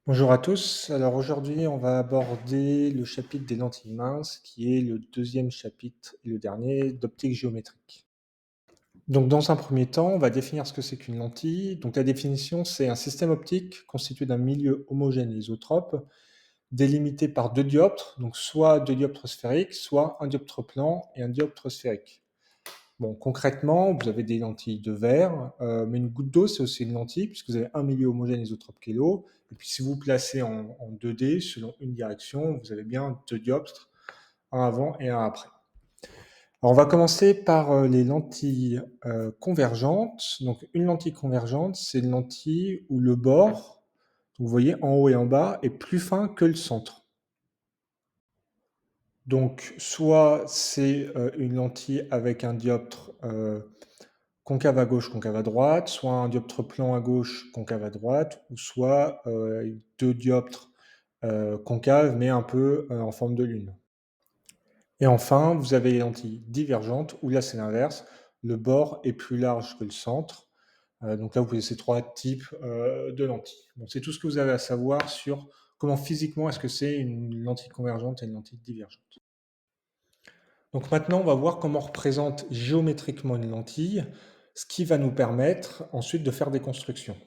Bonjour à tous. Alors aujourd'hui, on va aborder le chapitre des lentilles minces, qui est le deuxième chapitre et le dernier d'optique géométrique. Donc dans un premier temps, on va définir ce que c'est qu'une lentille. Donc la définition, c'est un système optique constitué d'un milieu homogène et isotrope, délimité par deux dioptres, donc soit deux dioptres sphériques, soit un dioptre plan et un dioptre sphérique. Bon, concrètement, vous avez des lentilles de verre, mais une goutte d'eau, c'est aussi une lentille, puisque vous avez un milieu homogène isotrope qui est l'eau. Et puis si vous placez en 2D, selon une direction, vous avez bien deux dioptres, un avant et un après. Alors on va commencer par les lentilles convergentes. Donc une lentille convergente, c'est une lentille où le bord, vous voyez en haut et en bas, est plus fin que le centre. Donc soit c'est une lentille avec un dioptre concave à gauche, concave à droite, soit un dioptre plan à gauche, concave à droite, ou soit deux dioptres concaves, mais un peu en forme de lune. Et enfin, vous avez les lentilles divergentes, où là c'est l'inverse, le bord est plus large que le centre. Donc là, vous avez ces trois types de lentilles. Bon, c'est tout ce que vous avez à savoir sur comment physiquement est-ce que c'est une lentille convergente et une lentille divergente. Donc maintenant, on va voir comment on représente géométriquement une lentille, ce qui va nous permettre ensuite de faire des constructions.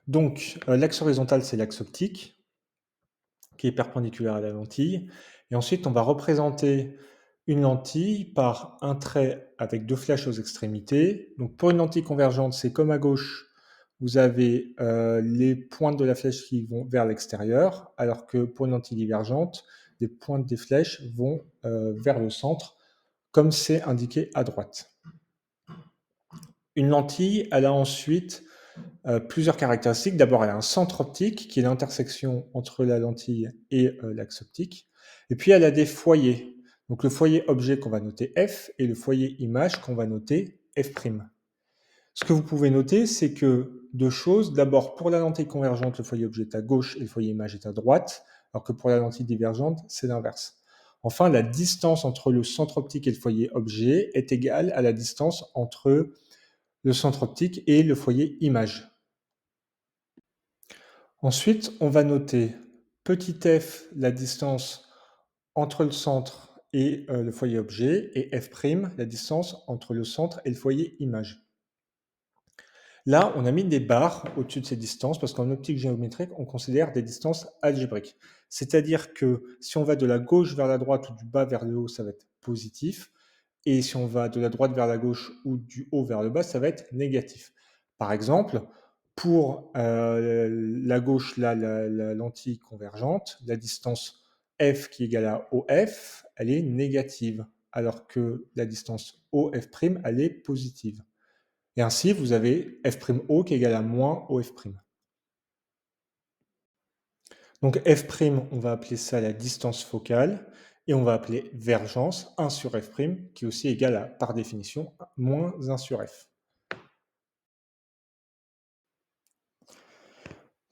Donc l'axe horizontal, c'est l'axe optique, qui est perpendiculaire à la lentille. Et ensuite, on va représenter une lentille par un trait avec deux flèches aux extrémités. Donc pour une lentille convergente, c'est comme à gauche, vous avez les pointes de la flèche qui vont vers l'extérieur, alors que pour une lentille divergente, les pointes des flèches vont vers le centre, comme c'est indiqué à droite. Une lentille, elle a ensuite plusieurs caractéristiques. D'abord, elle a un centre optique, qui est l'intersection entre la lentille et l'axe optique. Et puis, elle a des foyers. Donc, le foyer objet qu'on va noter F et le foyer image qu'on va noter F'. Ce que vous pouvez noter, c'est que deux choses. D'abord, pour la lentille convergente, le foyer objet est à gauche et le foyer image est à droite, alors que pour la lentille divergente, c'est l'inverse. Enfin, la distance entre le centre optique et le foyer objet est égale à la distance entre le centre optique et le foyer image. Ensuite, on va noter petit f, la distance entre le centre et le foyer objet, et f', la distance entre le centre et le foyer image. Là, on a mis des barres au-dessus de ces distances parce qu'en optique géométrique, on considère des distances algébriques. C'est-à-dire que si on va de la gauche vers la droite ou du bas vers le haut, ça va être positif. Et si on va de la droite vers la gauche ou du haut vers le bas, ça va être négatif. Par exemple, pour la gauche, là, la lentille convergente, la distance f qui est égale à OF, elle est négative, alors que la distance OF', elle est positive. Et ainsi, vous avez F'O qui est égal à moins OF'. Donc F', on va appeler ça la distance focale, et on va appeler vergence 1 sur F', qui est aussi égal à, par définition, moins 1 sur F.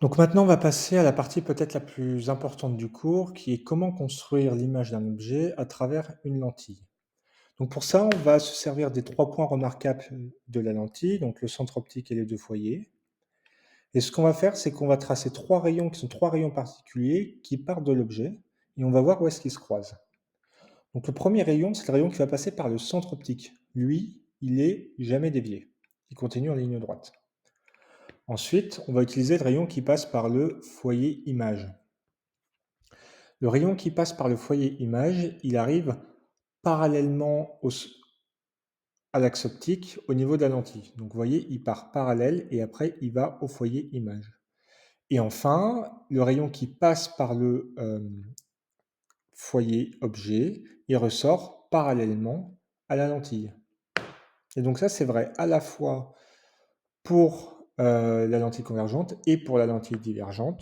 Donc maintenant, on va passer à la partie peut-être la plus importante du cours, qui est comment construire l'image d'un objet à travers une lentille. Donc pour ça, on va se servir des trois points remarquables de la lentille, donc le centre optique et les deux foyers. Et ce qu'on va faire, c'est qu'on va tracer trois rayons qui sont trois rayons particuliers qui partent de l'objet, et on va voir où est-ce qu'ils se croisent. Donc le premier rayon, c'est le rayon qui va passer par le centre optique. Lui, il est jamais dévié. Il continue en ligne droite. Ensuite, on va utiliser le rayon qui passe par le foyer image. Le rayon qui passe par le foyer image, il arrive parallèlement à l'axe optique au niveau de la lentille. Donc vous voyez, il part parallèle et après il va au foyer image. Et enfin, le rayon qui passe par le foyer objet, il ressort parallèlement à la lentille. Et donc ça, c'est vrai à la fois pour la lentille convergente et pour la lentille divergente.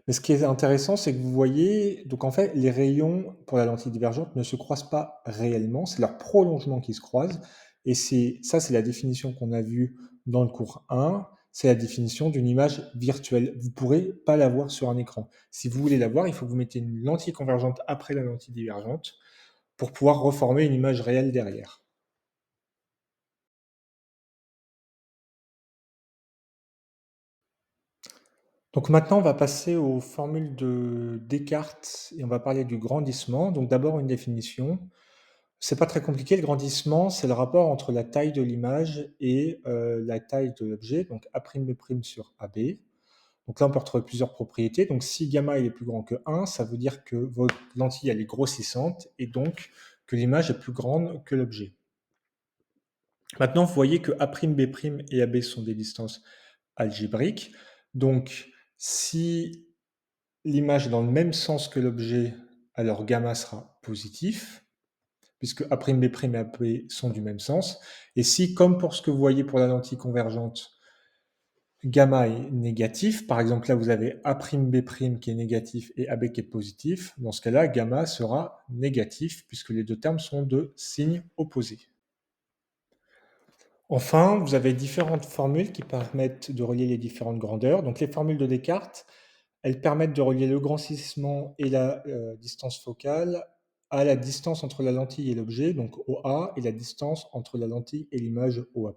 Mais ce qui est intéressant, c'est que vous voyez, donc en fait, les rayons pour la lentille divergente ne se croisent pas réellement, c'est leur prolongement qui se croise. Et ça, c'est la définition qu'on a vue dans le cours 1, c'est la définition d'une image virtuelle. Vous ne pourrez pas la voir sur un écran. Si vous voulez la voir, il faut que vous mettez une lentille convergente après la lentille divergente pour pouvoir reformer une image réelle derrière. Donc maintenant, on va passer aux formules de Descartes et on va parler du grandissement. Donc d'abord une définition. C'est pas très compliqué, le grandissement, c'est le rapport entre la taille de l'image et la taille de l'objet, donc A'B' sur AB. Donc là, on peut retrouver plusieurs propriétés. Donc si gamma il est plus grand que 1, ça veut dire que votre lentille elle est grossissante et donc que l'image est plus grande que l'objet. Maintenant, vous voyez que A'B' et AB sont des distances algébriques. Donc si l'image est dans le même sens que l'objet, alors gamma sera positif, puisque A'B' et AB sont du même sens. Et si, comme pour ce que vous voyez pour la lentille convergente, gamma est négatif, par exemple là vous avez A'B' qui est négatif et AB qui est positif, dans ce cas-là, gamma sera négatif, puisque les deux termes sont de signes opposés. Enfin, vous avez différentes formules qui permettent de relier les différentes grandeurs. Donc les formules de Descartes, elles permettent de relier le grandissement et la distance focale à la distance entre la lentille et l'objet, donc OA, et la distance entre la lentille et l'image OA'.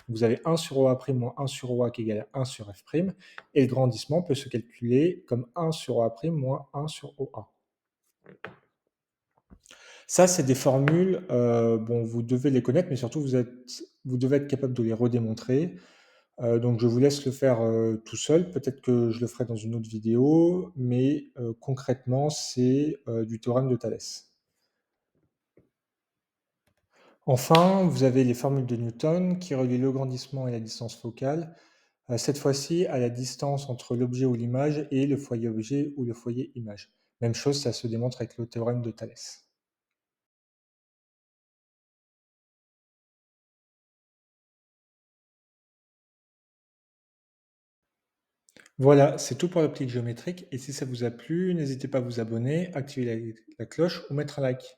Vous avez 1 sur OA' moins 1 sur OA qui est égal à 1 sur F', et le grandissement peut se calculer comme 1 sur OA' moins 1 sur OA. Ça, c'est des formules, bon, vous devez les connaître, mais surtout vous devez être capable de les redémontrer. Donc je vous laisse le faire tout seul. Peut-être que je le ferai dans une autre vidéo, mais concrètement, c'est du théorème de Thalès. Enfin, vous avez les formules de Newton qui relient le grandissement et la distance focale, cette fois-ci à la distance entre l'objet ou l'image et le foyer objet ou le foyer image. Même chose, ça se démontre avec le théorème de Thalès. Voilà, c'est tout pour l'optique géométrique, et si ça vous a plu, n'hésitez pas à vous abonner, activer la cloche ou mettre un like.